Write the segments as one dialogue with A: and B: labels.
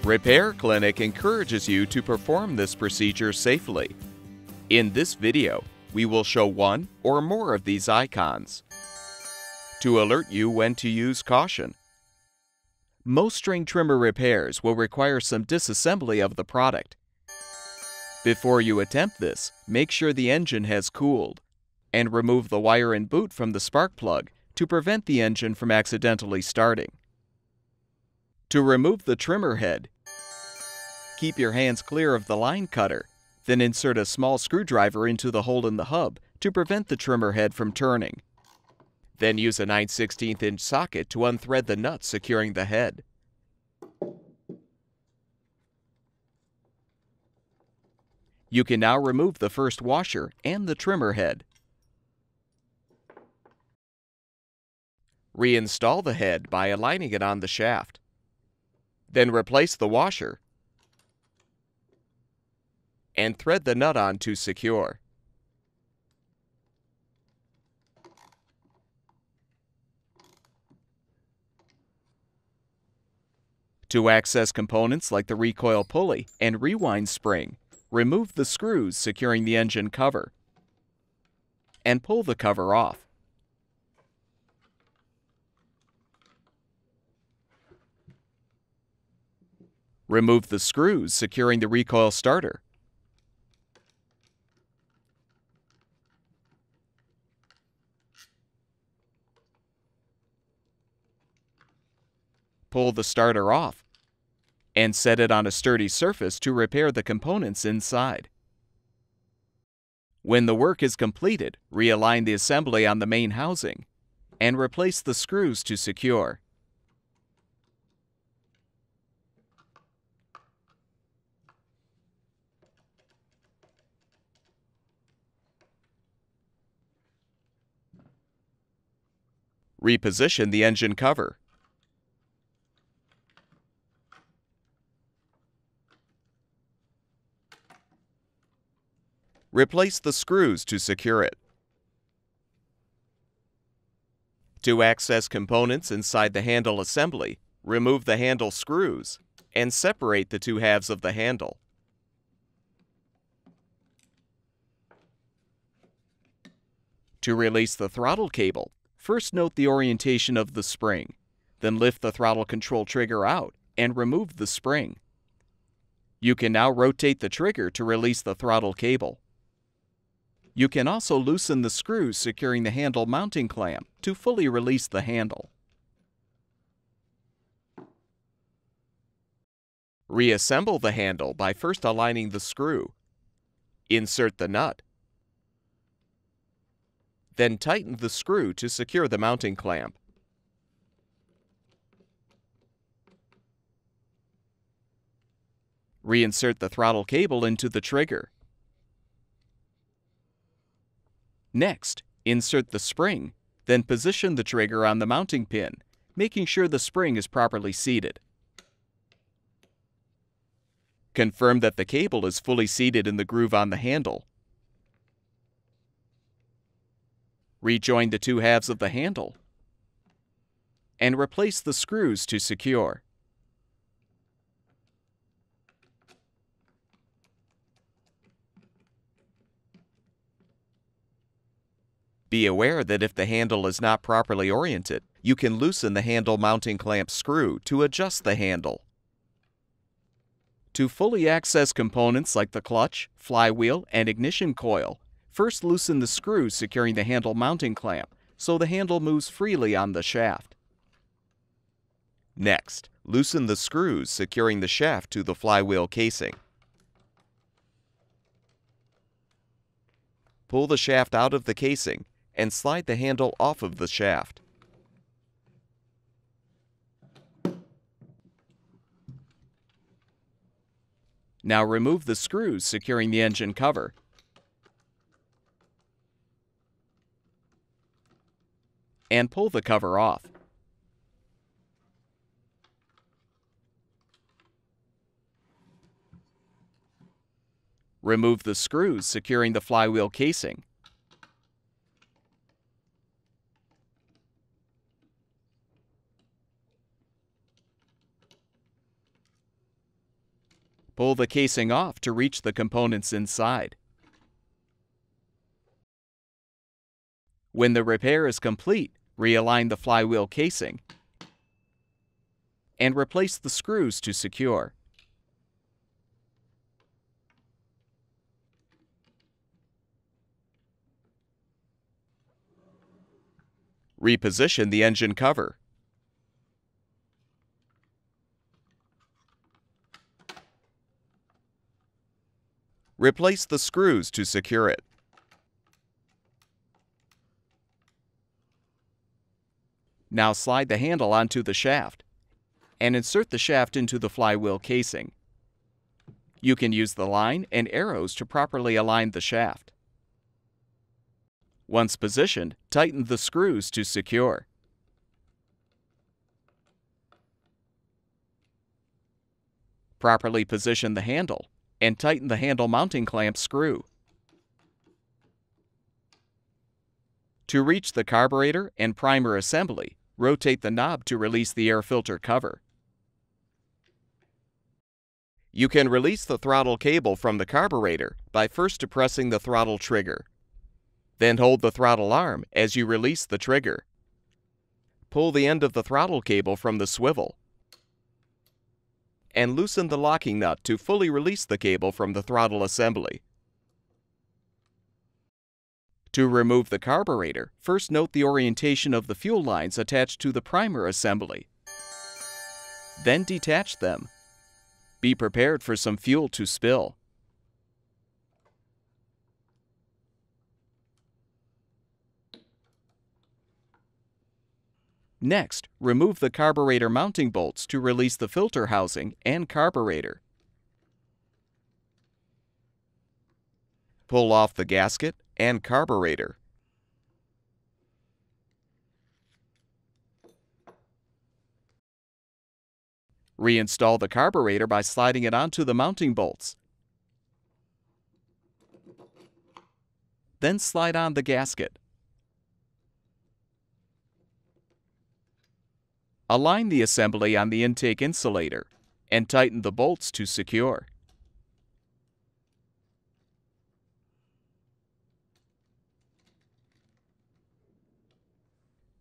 A: Repair Clinic encourages you to perform this procedure safely. In this video, we will show one or more of these icons to alert you when to use caution. Most string trimmer repairs will require some disassembly of the product. Before you attempt this, make sure the engine has cooled, and remove the wire and boot from the spark plug to prevent the engine from accidentally starting. To remove the trimmer head, keep your hands clear of the line cutter, then insert a small screwdriver into the hole in the hub to prevent the trimmer head from turning. Then use a 9/16" socket to unthread the nut securing the head. You can now remove the first washer and the trimmer head. Reinstall the head by aligning it on the shaft. Then replace the washer and thread the nut on to secure. To access components like the recoil pulley and rewind spring, remove the screws securing the engine cover and pull the cover off. Remove the screws securing the recoil starter. Pull the starter off and set it on a sturdy surface to repair the components inside. When the work is completed, realign the assembly on the main housing and replace the screws to secure. Reposition the engine cover. Replace the screws to secure it. To access components inside the handle assembly, remove the handle screws and separate the two halves of the handle. To release the throttle cable, first note the orientation of the spring, then lift the throttle control trigger out and remove the spring. You can now rotate the trigger to release the throttle cable. You can also loosen the screws securing the handle mounting clamp to fully release the handle. Reassemble the handle by first aligning the screw. Insert the nut. Then tighten the screw to secure the mounting clamp. Reinsert the throttle cable into the trigger. Next, insert the spring, then position the trigger on the mounting pin, making sure the spring is properly seated. Confirm that the cable is fully seated in the groove on the handle. Rejoin the two halves of the handle and replace the screws to secure. Be aware that if the handle is not properly oriented, you can loosen the handle mounting clamp screw to adjust the handle. To fully access components like the clutch, flywheel, and ignition coil, first loosen the screws securing the handle mounting clamp so the handle moves freely on the shaft. Next, loosen the screws securing the shaft to the flywheel casing. Pull the shaft out of the casing and slide the handle off of the shaft. Now remove the screws securing the engine cover. And pull the cover off. Remove the screws securing the flywheel casing. Pull the casing off to reach the components inside. When the repair is complete, realign the flywheel casing and replace the screws to secure. Reposition the engine cover. Replace the screws to secure it. Now slide the handle onto the shaft and insert the shaft into the flywheel casing. You can use the line and arrows to properly align the shaft. Once positioned, tighten the screws to secure. Properly position the handle and tighten the handle mounting clamp screw. To reach the carburetor and primer assembly, rotate the knob to release the air filter cover. You can release the throttle cable from the carburetor by first depressing the throttle trigger. Then hold the throttle arm as you release the trigger. Pull the end of the throttle cable from the swivel and loosen the locking nut to fully release the cable from the throttle assembly. To remove the carburetor, first note the orientation of the fuel lines attached to the primer assembly. Then detach them. Be prepared for some fuel to spill. Next, remove the carburetor mounting bolts to release the filter housing and carburetor. Pull off the gasket and carburetor. Reinstall the carburetor by sliding it onto the mounting bolts. Then slide on the gasket. Align the assembly on the intake insulator and tighten the bolts to secure.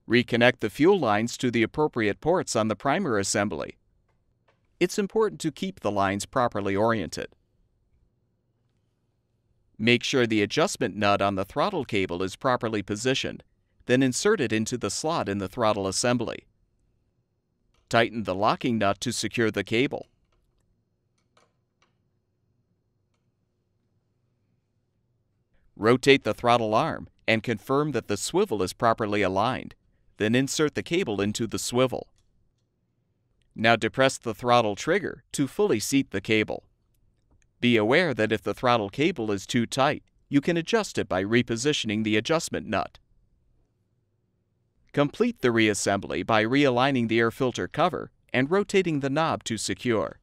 A: Reconnect the fuel lines to the appropriate ports on the primer assembly. It's important to keep the lines properly oriented. Make sure the adjustment nut on the throttle cable is properly positioned, then insert it into the slot in the throttle assembly. Tighten the locking nut to secure the cable. Rotate the throttle arm and confirm that the swivel is properly aligned. Then insert the cable into the swivel. Now depress the throttle trigger to fully seat the cable. Be aware that if the throttle cable is too tight, you can adjust it by repositioning the adjustment nut. Complete the reassembly by realigning the air filter cover and rotating the knob to secure.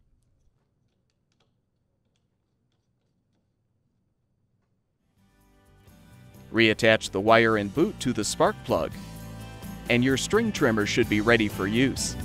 A: Reattach the wire and boot to the spark plug, and your string trimmer should be ready for use.